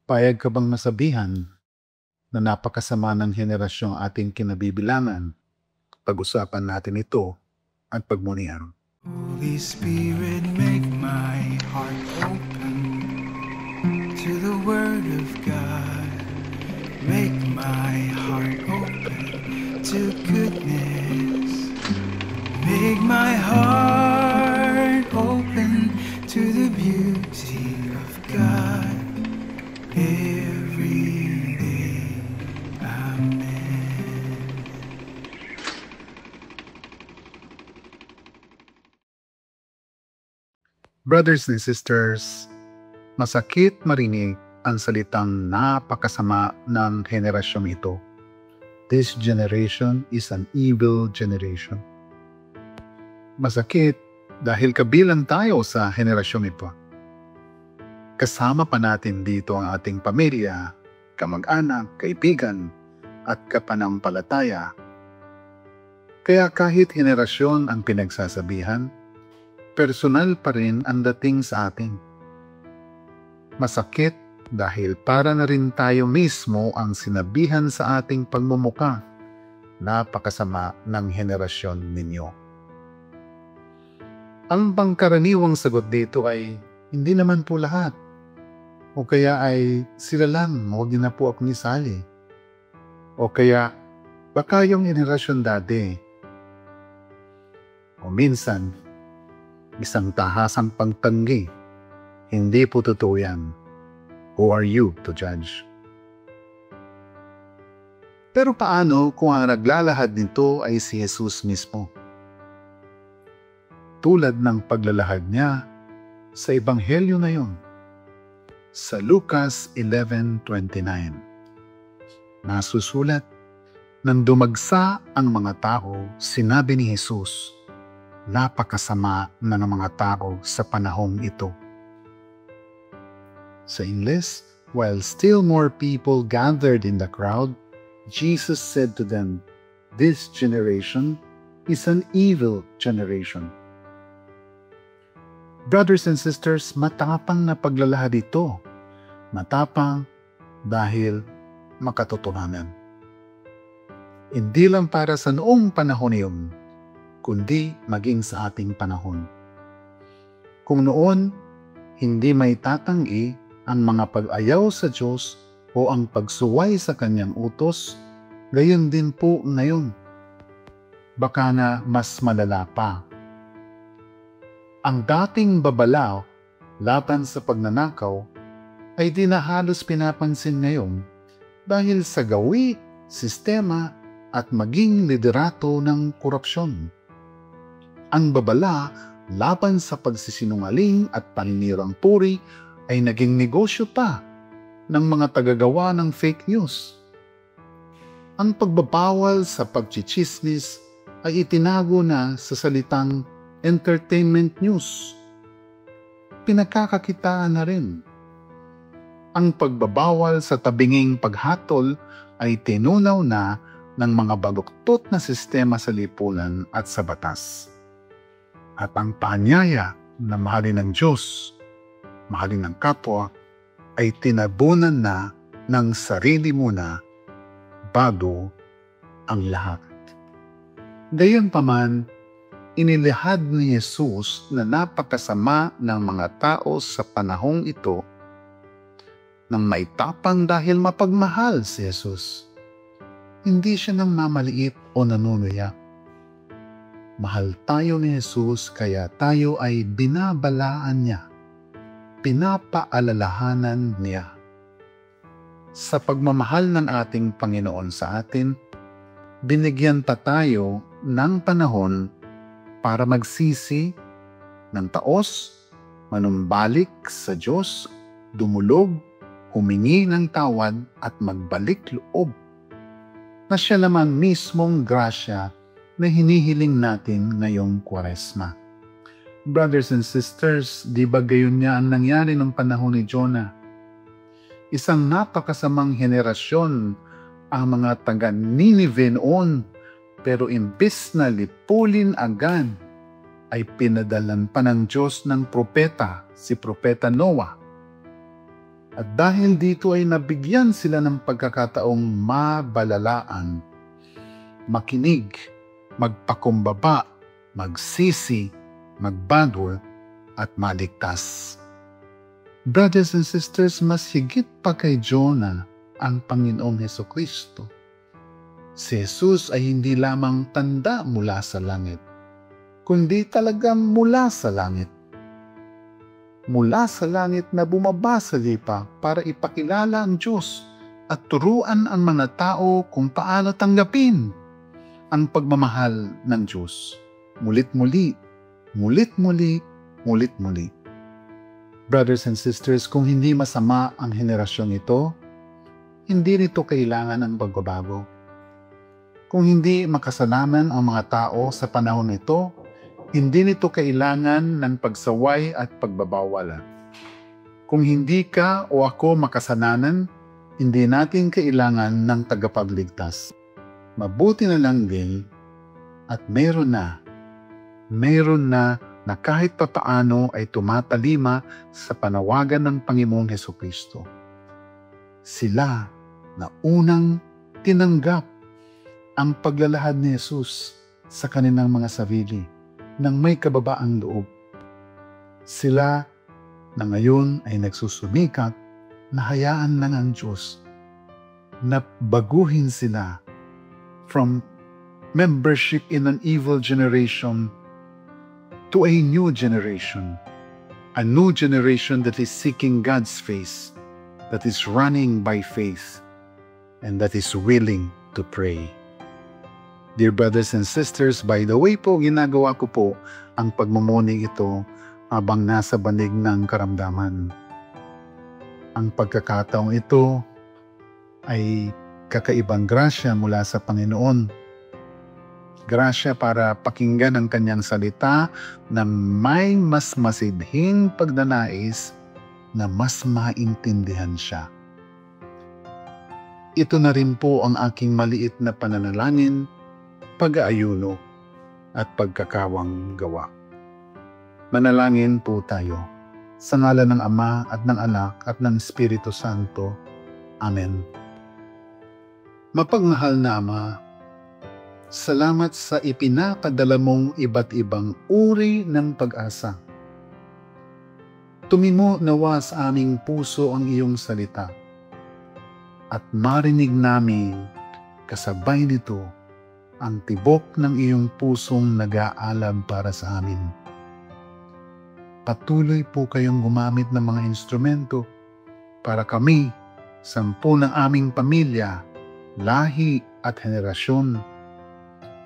Payag ka bang masabihan na napakasama ng henerasyong ating kinabibilangan? Pag-usapan natin ito at pagmunihan. Holy Spirit, make my heart open to the Word of God. Make my heart open to goodness. Make my heart open to the beauty of God every day. Amen. Brothers and sisters, masakit marinig ang salitang napakasama ng henerasyong ito. This generation is an evil generation. Masakit dahil kabilang tayo sa henerasyong ito. Kasama pa natin dito ang ating pamilya, kamag-anak, kaibigan, at kapanampalataya. Kaya kahit henerasyon ang pinagsasabihan, personal pa rin ang dating sa atin. Masakit dahil para na rin tayo mismo ang sinabihan sa ating pagmumuka, napakasama ng henerasyon ninyo. Ang pangkaraniwang sagot dito ay, hindi naman po lahat. O kaya ay, sila lang, huwag niyo na po akong isali. O kaya, baka yung henerasyon dati. O minsan, isang tahasang pagtanggi. Hindi po totoo yan. Who are you to judge? Pero paano kung ang naglalahad nito ay si Jesus mismo? Tulad ng paglalahad niya sa ebanghelyo na yon, sa Lucas 11:29. Nasusulat, nang dumagsa ang mga tao, sinabi ni Jesus, napakasama na ng mga tao sa panahong ito. Sa Ingles, while still more people gathered in the crowd, Jesus said to them, "This generation is an evil generation." Brothers and sisters, matapang na paglalahad ito. Matapang dahil makatotohanan. Hindi lang para sa noong panahon niyon, kundi maging sa ating panahon. Kung noon, hindi may tatanggi ang mga pag-ayaw sa Diyos o ang pagsuway sa Kanyang utos, gayon din po ngayon. Baka na mas malala pa. Ang dating babala laban sa pagnanakaw ay di na halos pinapansin ngayon dahil sa gawi, sistema at maging liderato ng korupsyon. Ang babala laban sa pagsisinungaling at paninirang puri ay naging negosyo pa ng mga tagagawa ng fake news. Ang pagbabawal sa pagchichismis ay itinago na sa salitang entertainment news. Pinagkakakitaan na rin. Ang pagbabawal sa tabinging paghatol ay tinunaw na ng mga baluktot na sistema sa lipunan at sa batas. At ang paanyaya na mahalin ng Diyos, mahalin ng kapwa, ay tinabunan na ng sarili muna bago ang lahat. Gayunpaman, inilahad ni Jesus na napakasama ng mga tao sa panahong ito nang maitapang dahil mapagmahal si Jesus. Hindi siya nang mamaliit o nanunuya. Mahal tayo ni Jesus kaya tayo ay binabalaan niya, pinapaalalahanan niya. Sa pagmamahal ng ating Panginoon sa atin, binigyan pa tayo ng panahon para magsisi ng taos, manumbalik sa Diyos, dumulog, humingi ng tawad at magbalik loob na siya naman mismong grasya na hinihiling natin ngayong Kwaresma. Brothers and sisters, di ba gayon niya ang nangyari ng panahon ni Jonah? Isang napakasamang henerasyon ang mga taga-Ninive noon, pero imbis na lipulin agad, ay pinadalan pa ng Diyos ng propeta, si Propeta Noah. At dahil dito ay nabigyan sila ng pagkakataong mabalalaan, makinig, magpakumbaba, magsisi, magbago, at maligtas. Brothers and sisters, mas higit pa kay Jonah ang Panginoong Hesukristo. Si Jesus ay hindi lamang tanda mula sa langit, kundi talagang mula sa langit. Mula sa langit na bumaba sa lipa para ipakilala ang Diyos at turuan ang mga tao kung paano tanggapin ang pagmamahal ng Diyos. Mulit-muli, mulit-muli, mulit-muli. Brothers and sisters, kung hindi masama ang henerasyong ito, hindi nito kailangan ng pagbabago. Kung hindi makasalanan ang mga tao sa panahon nito, hindi nito kailangan ng pagsaway at pagbabawal. Kung hindi ka o ako makasalanan, hindi natin kailangan ng tagapagligtas. Mabuti na lang din at meron na kahit papaano ay tumatalima sa panawagan ng Panginoong Hesukristo. Sila na unang tinanggap ang paglalahad ni Jesus sa kanilang mga sarili nang may kababaang loob. Sila na ngayon ay nagsusumikat na hayaan lang ang Diyos na baguhin sila from membership in an evil generation to a new generation that is seeking God's face, that is running by faith, and that is willing to pray. Dear brothers and sisters, by the way po, ginagawa ko po ang pagmumuning ito habang nasa banig ng karamdaman. Ang pagkakataong ito ay kakaibang grasya mula sa Panginoon. Grasya para pakinggan ang kanyang salita na may mas masidhing pagnanais na mas maintindihan siya. Ito na rin po ang aking maliit na pananalangin, pag-aayuno at pagkakawang gawa. Manalangin po tayo. Sa ngalan ng Ama at ng Anak at ng Espiritu Santo. Amen. Mapagmahal na Ama, salamat sa ipinapadala mong iba't ibang uri ng pag-asa. Tumimo nawa sa aming puso ang iyong salita at marinig namin kasabay nito ang tibok ng iyong pusong nag-aalab para sa amin. Patuloy po kayong gumamit ng mga instrumento para kami, 10 ng aming pamilya, lahi at henerasyon,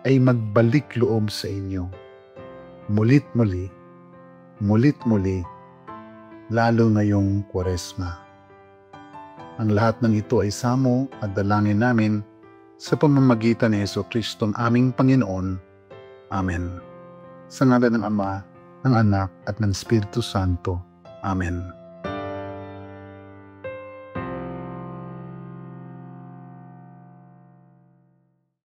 ay magbalik loob sa inyo. Mulit-muli, lalo ngayong Kwaresma. Ang lahat ng ito ay samo at dalangin namin sa pamamagitan ni Jesucristo aming Panginoon. Amen. Sa ngalan ng Ama, ng Anak at ng Espiritu Santo. Amen.